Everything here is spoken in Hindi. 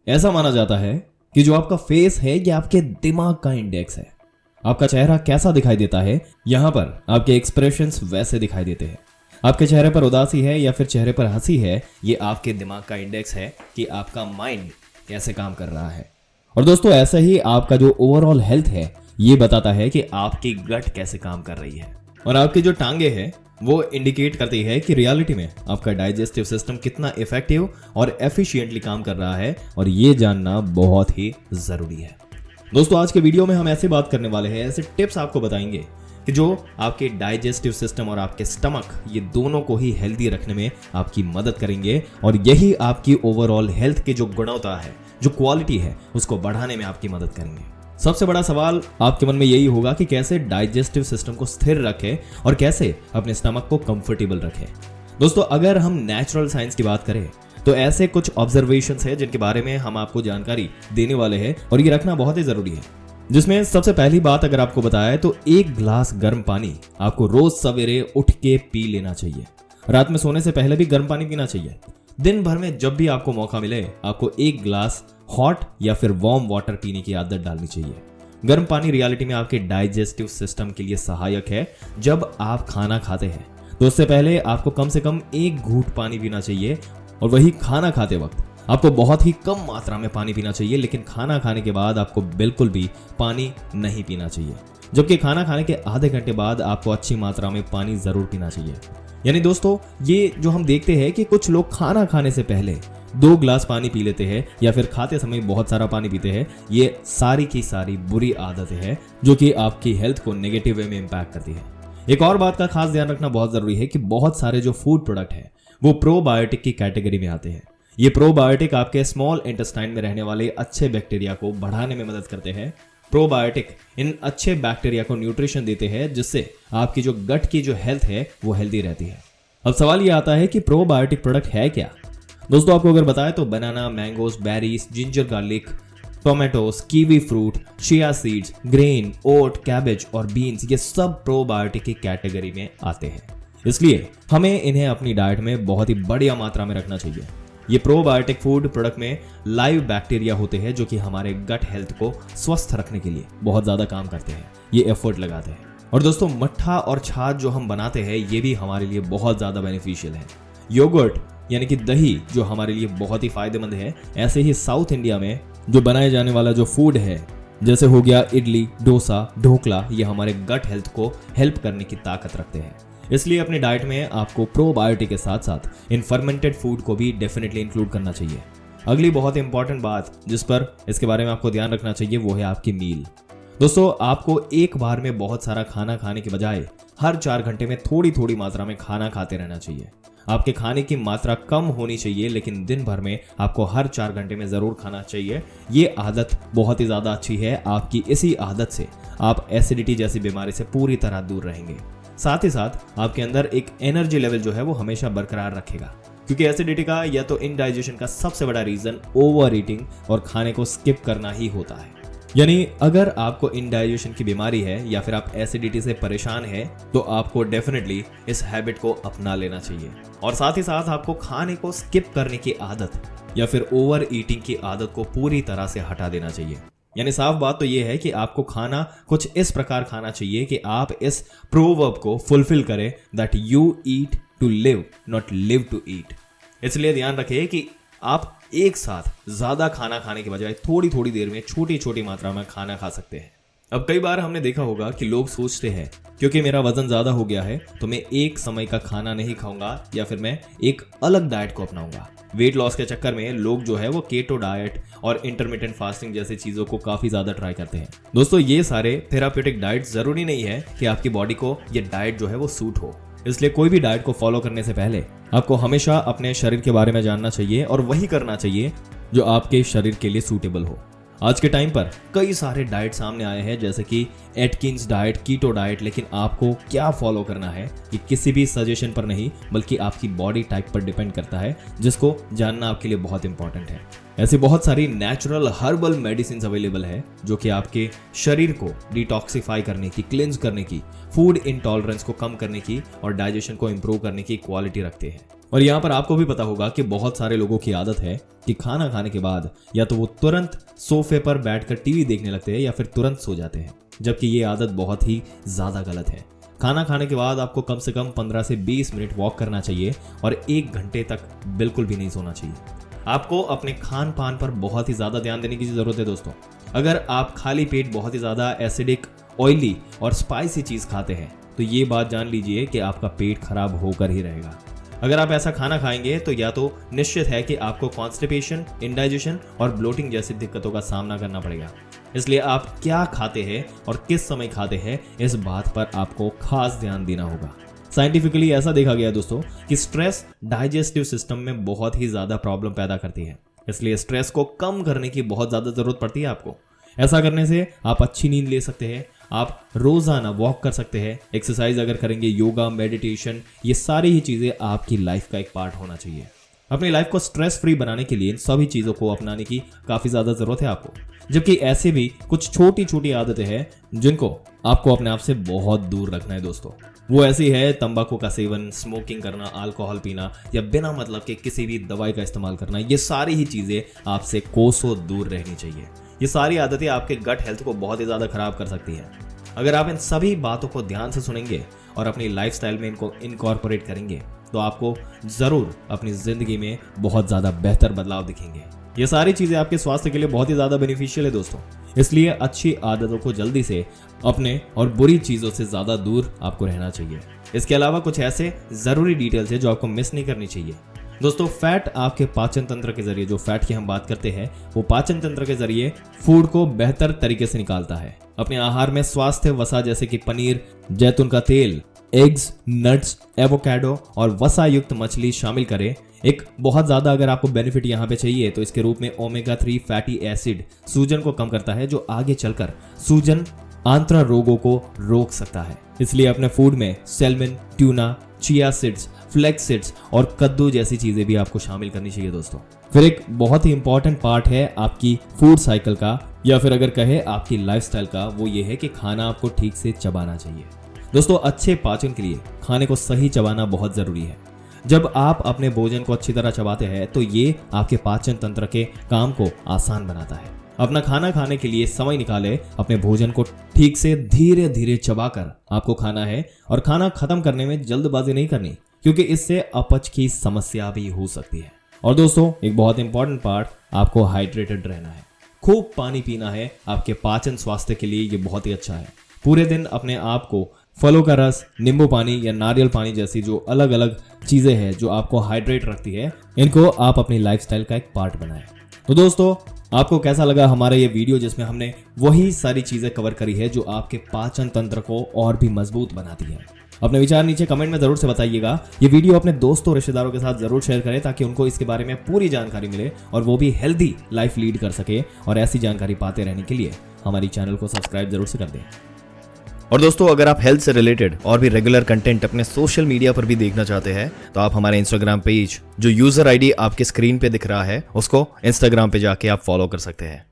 ऐसा माना जाता है कि जो आपका फेस है ये आपके दिमाग का इंडेक्स है। आपका चेहरा कैसा दिखाई देता है, यहां पर आपके एक्सप्रेशंस वैसे दिखाई देते हैं। आपके चेहरे पर उदासी है या फिर चेहरे पर हंसी है, ये आपके दिमाग का इंडेक्स है कि आपका माइंड कैसे काम कर रहा है। और दोस्तों ऐसा ही आपका जो ओवरऑल हेल्थ है ये बताता है कि आपकी गट कैसे काम कर रही है। और आपकी जो टांगे हैं वो इंडिकेट करती है कि रियलिटी में आपका डाइजेस्टिव सिस्टम कितना इफेक्टिव और एफिशिएंटली काम कर रहा है, और ये जानना बहुत ही जरूरी है। दोस्तों आज के वीडियो में हम ऐसी बात करने वाले हैं, ऐसे टिप्स आपको बताएंगे कि जो आपके डाइजेस्टिव सिस्टम और आपके स्टमक ये दोनों को ही हेल्दी रखने में आपकी मदद करेंगे, और यही आपकी ओवरऑल हेल्थ की जो गुणवत्ता है, जो क्वालिटी है, उसको बढ़ाने में आपकी मदद करेंगे। सबसे बड़ा सवाल आपके मन में यही होगा कि कैसे डाइजेस्टिव सिस्टम को स्थिर रखें और कैसे अपने स्टमक को कंफर्टेबल रखें। दोस्तों अगर हम नेचुरल साइंस की बात करें तो ऐसे कुछ ऑब्जर्वेशंस हैं जिनके बारे में हम आपको जानकारी देने वाले हैं, और ये रखना बहुत ही जरूरी है। जिसमें सबसे पहली बात अगर आपको बताया तो 1 गिलास गर्म पानी आपको रोज सवेरे उठ के पी लेना चाहिए। रात में सोने से पहले भी गर्म पानी पीना चाहिए। दिन भर में जब भी आपको मौका मिले आपको 1 गिलास हॉट या फिर वार्म वाटर पीने की आदत डालनी चाहिए। गर्म पानी रियलिटी में आपके डाइजेस्टिव सिस्टम के लिए सहायक है। जब आप खाना खाते हैं तो उससे पहले आपको कम से कम 1 घूंट पानी पीना चाहिए, और वही खाना खाते वक्त आपको बहुत ही कम मात्रा में पानी पीना चाहिए। लेकिन खाना खाने के बाद आपको बिल्कुल भी पानी नहीं पीना चाहिए, जबकि खाना खाने के आधे घंटे बाद आपको अच्छी मात्रा में पानी जरूर पीना चाहिए। यानी दोस्तों ये जो हम देखते हैं कि कुछ लोग खाना खाने से पहले 2 गिलास पानी पी लेते हैं या फिर खाते समय बहुत सारा पानी पीते हैं, ये सारी की सारी बुरी आदतें हैं जो कि आपकी हेल्थ को नेगेटिव वे में इम्पैक्ट करती है। एक और बात का खास ध्यान रखना बहुत जरूरी है कि बहुत सारे जो फूड प्रोडक्ट है वो प्रोबायोटिक की कैटेगरी में आते हैं। ये प्रोबायोटिक आपके स्मॉल इंटेस्टाइन में रहने वाले अच्छे बैक्टीरिया को बढ़ाने में मदद करते हैं। प्रोबायोटिक इन अच्छे बैक्टीरिया को न्यूट्रिशन देते हैं, जिससे आपकी जो गट की जो हेल्थ है वो हेल्दी रहती है। अब सवाल ये आता है कि प्रोबायोटिक प्रोडक्ट है क्या। दोस्तों आपको अगर बताएं तो banana, mangoes, berries, ginger garlic, tomatoes, kiwi fruit, chia seeds, grain, oat, cabbage और बीन्स ये सब प्रोबायोटिक की कैटेगरी में आते हैं। इसलिए हमें इन्हें अपनी डाइट में बहुत ही बढ़िया मात्रा में रखना चाहिए। ये प्रोबायोटिक फूड प्रोडक्ट में लाइव बैक्टीरिया होते हैं जो कि हमारे गट हेल्थ को स्वस्थ रखने के लिए बहुत ज्यादा काम करते हैं, ये एफर्ट लगाते हैं। और दोस्तों मट्ठा और छाछ जो हम बनाते हैं ये भी हमारे लिए बहुत ज्यादा बेनिफिशियल है। योगर्ट यानी कि दही जो हमारे लिए बहुत ही फायदेमंद है। ऐसे ही साउथ इंडिया में जो बनाए जाने वाला जो फूड है जैसे हो गया इडली, डोसा, ढोकला, ये हमारे गट हेल्थ को हेल्प करने की ताकत रखते हैं। इसलिए अपनी डाइट में आपको प्रोबायोटिक के साथ साथ इन फर्मेंटेड फूड को भी डेफिनेटली इंक्लूड करना चाहिए। अगली बहुत इंपॉर्टेंट बात जिस पर इसके बारे में आपको ध्यान रखना चाहिए वो है आपकी मील। दोस्तों आपको एक बार में बहुत सारा खाना खाने के बजाय हर 4 घंटे में थोड़ी थोड़ी मात्रा में खाना खाते रहना चाहिए। आपके खाने की मात्रा कम होनी चाहिए, लेकिन दिन भर में आपको हर 4 घंटे में जरूर खाना चाहिए। ये आदत बहुत ही ज्यादा अच्छी है। आपकी इसी आदत से आप एसिडिटी जैसी बीमारी से पूरी तरह दूर रहेंगे। साथ ही साथ आपके अंदर एक एनर्जी लेवल जो है वो हमेशा बरकरार रखेगा, क्योंकि एसिडिटी का या तो इनडाइजेशन का सबसे बड़ा रीजन ओवर ईटिंग और खाने को स्किप करना ही होता है। यानी अगर आपको इनडाइजेशन की बीमारी है या फिर आप एसिडिटी से परेशान हैं तो आपको डेफिनेटली इस हैबिट को अपना लेना चाहिए। और साथ ही साथ आपको खाने को स्किप करने की आदत या फिर ओवर ईटिंग की आदत को पूरी तरह से हटा देना चाहिए। यानी साफ बात तो यह है कि आपको खाना कुछ इस प्रकार खाना चाहिए कि आप इस प्रोवर्ब को फुलफिल करें, that you eat to live not live to eat. इसलिए ध्यान रखें कि आप एक साथ ज्यादा खाना खाने के बजाय थोड़ी थोड़ी देर में छोटी छोटी मात्रा में खाना खा सकते हैं। अब कई बार हमने देखा होगा कि लोग सोचते हैं क्योंकि मेरा वजन ज्यादा हो गया है तो मैं एक समय का खाना नहीं खाऊंगा या फिर मैं एक अलग डाइट को अपनाऊंगा। वेट लॉस के चक्कर में लोग जो है वो केटो डाइट और इंटरमिटेंट फास्टिंग जैसी चीजों को काफी ज्यादा ट्राई करते हैं। दोस्तों ये सारे थेराप्यूटिक डाइट जरूरी नहीं है कि आपकी बॉडी को ये डाइट जो है वो सूट हो। इसलिए कोई भी डाइट को फॉलो करने से पहले आपको हमेशा अपने शरीर के बारे में जानना चाहिए और वही करना चाहिए जो आपके शरीर के लिए सूटेबल हो। आज के टाइम पर कई सारे डाइट सामने आए हैं जैसे कि एटकिंस डाइट, कीटो डाइट, लेकिन आपको क्या फॉलो करना है ये किसी भी सजेशन पर नहीं बल्कि आपकी बॉडी टाइप पर डिपेंड करता है, जिसको जानना आपके लिए बहुत इंपॉर्टेंट है। ऐसी बहुत सारी नेचुरल हर्बल मेडिसिन अवेलेबल है जो कि आपके शरीर को डिटॉक्सिफाई करने की, क्लिंज करने की, फूड इंटॉलरेंस को कम करने की और डाइजेशन को इंप्रूव करने की क्वालिटी रखते हैं। और यहाँ पर आपको भी पता होगा कि बहुत सारे लोगों की आदत है कि खाना खाने के बाद या तो वो तुरंत सोफे पर बैठकर टीवी देखने लगते हैं या फिर तुरंत सो जाते हैं, जबकि ये आदत बहुत ही ज्यादा गलत है। खाना खाने के बाद आपको कम से कम 15 से 20 मिनट वॉक करना चाहिए और 1 घंटे तक बिल्कुल भी नहीं सोना चाहिए। आपको अपने खान पान पर बहुत ही ज्यादा ध्यान देने की जरूरत है दोस्तों। अगर आप खाली पेट बहुत ही ज्यादा एसिडिक, ऑयली और स्पाइसी चीज खाते हैं तो ये बात जान लीजिए कि आपका पेट खराब होकर ही रहेगा। अगर आप ऐसा खाना खाएंगे तो या तो निश्चित है कि आपको कॉन्स्टिपेशन, इंडाइजेशन और ब्लोटिंग जैसी दिक्कतों का सामना करना पड़ेगा। इसलिए आप क्या खाते हैं और किस समय खाते हैं इस बात पर आपको खास ध्यान देना होगा। साइंटिफिकली ऐसा देखा गया दोस्तों कि स्ट्रेस डाइजेस्टिव सिस्टम में बहुत ही ज्यादा प्रॉब्लम पैदा करती है, इसलिए स्ट्रेस को कम करने की बहुत ज्यादा जरूरत पड़ती है आपको। ऐसा करने से आप अच्छी नींद ले सकते हैं, आप रोजाना वॉक कर सकते हैं, एक्सरसाइज अगर करेंगे, योगा, मेडिटेशन, ये सारी ही चीजें आपकी लाइफ का एक पार्ट होना चाहिए। अपनी लाइफ को स्ट्रेस फ्री बनाने के लिए इन सभी चीजों को अपनाने की काफी ज्यादा जरूरत है आपको। जबकि ऐसे भी कुछ छोटी छोटी आदतें हैं जिनको आपको अपने आप से बहुत दूर रखना है दोस्तों। वो ऐसी है तंबाकू का सेवन, स्मोकिंग करना, अल्कोहल पीना या बिना मतलब के किसी भी दवाई का इस्तेमाल करना। ये सारी ही चीजें आपसे कोसों दूर रहनी चाहिए। ये सारी आदतें आपके गट हेल्थ को बहुत ही ज्यादा खराब कर सकती हैं। अगर आप इन सभी बातों को ध्यान से सुनेंगे और अपनी लाइफस्टाइल में इनको इनकॉर्पोरेट करेंगे तो आपको जरूर अपनी जिंदगी में बहुत ज्यादा बेहतर बदलाव दिखेंगे। ये सारी चीजें आपके स्वास्थ्य के लिए बहुत ही ज्यादा बेनिफिशियल है दोस्तों। इसलिए अच्छी आदतों को जल्दी से अपने और बुरी चीजों से ज्यादा दूर आपको रहना चाहिए। इसके अलावा कुछ ऐसे जरूरी डिटेल्स है जो आपको मिस नहीं करनी चाहिए। दोस्तों, फैट आपके पाचन तंत्र के जरिए, जो फैट की हम बात करते हैं, वो पाचन तंत्र के जरिए फूड को बेहतर तरीके से निकालता है। अपने आहार में स्वास्थ्य वसा जैसे कि पनीर, जैतून का तेल, एग्स, नट्स, एवोकाडो और वसा युक्त मछली शामिल करें। एक बहुत ज्यादा अगर आपको बेनिफिट यहाँ पे चाहिए तो इसके रूप में ओमेगा 3 फैटी एसिड सूजन को कम करता है, जो आगे चलकर सूजन आंत्र रोगों को रोक सकता है। इसलिए अपने फूड में salmon, tuna, chia seeds, flax seeds और कद्दू जैसी चीजें भी आपको शामिल करनी चाहिए दोस्तों। फिर एक बहुत ही इंपॉर्टेंट पार्ट है आपकी फूड साइकिल का, या फिर अगर कहे आपकी लाइफस्टाइल का, वो ये है कि खाना आपको ठीक से चबाना चाहिए। दोस्तों, अच्छे पाचन के लिए खाने को सही चबाना बहुत जरूरी है। जब आप अपने भोजन को अच्छी तरह चबाते हैं तो ये आपके पाचन तंत्र के काम को आसान बनाता है। अपना खाना खाने के लिए समय निकाले, अपने भोजन को ठीक से धीरे धीरे चबाकर आपको खाना है और खाना खत्म करने में जल्दबाजी नहीं करनी, क्योंकि इससे अपच की समस्या भी हो सकती है। और दोस्तों, एक बहुत इंपॉर्टेंट पार्ट, आपको हाइड्रेटेड रहना है, खूब पानी पीना है। आपके पाचन स्वास्थ्य के लिए ये बहुत ही अच्छा है। पूरे दिन अपने आप को फलों का रस, नींबू पानी या नारियल पानी जैसी जो अलग अलग चीजें हैं जो आपको हाइड्रेट रखती है, इनको आप अपनी लाइफस्टाइल का एक पार्ट बनाएं। तो दोस्तों, आपको कैसा लगा हमारा ये वीडियो जिसमें हमने वही सारी चीजें कवर करी है जो आपके पाचन तंत्र को और भी मजबूत बनाती है। अपने विचार नीचे कमेंट में जरूर से बताइएगा। ये वीडियो अपने दोस्तों रिश्तेदारों के साथ जरूर शेयर करें ताकि उनको इसके बारे में पूरी जानकारी मिले और वो भी हेल्दी लाइफ लीड कर सके। और ऐसी जानकारी पाते रहने के लिए हमारी चैनल को सब्सक्राइब जरूर से कर दें। और दोस्तों, अगर आप हेल्थ से रिलेटेड और भी रेगुलर कंटेंट अपने सोशल मीडिया पर भी देखना चाहते हैं तो आप हमारे इंस्टाग्राम पेज, जो यूजर आईडी आपके स्क्रीन पे दिख रहा है, उसको इंस्टाग्राम पे जाके आप फॉलो कर सकते हैं।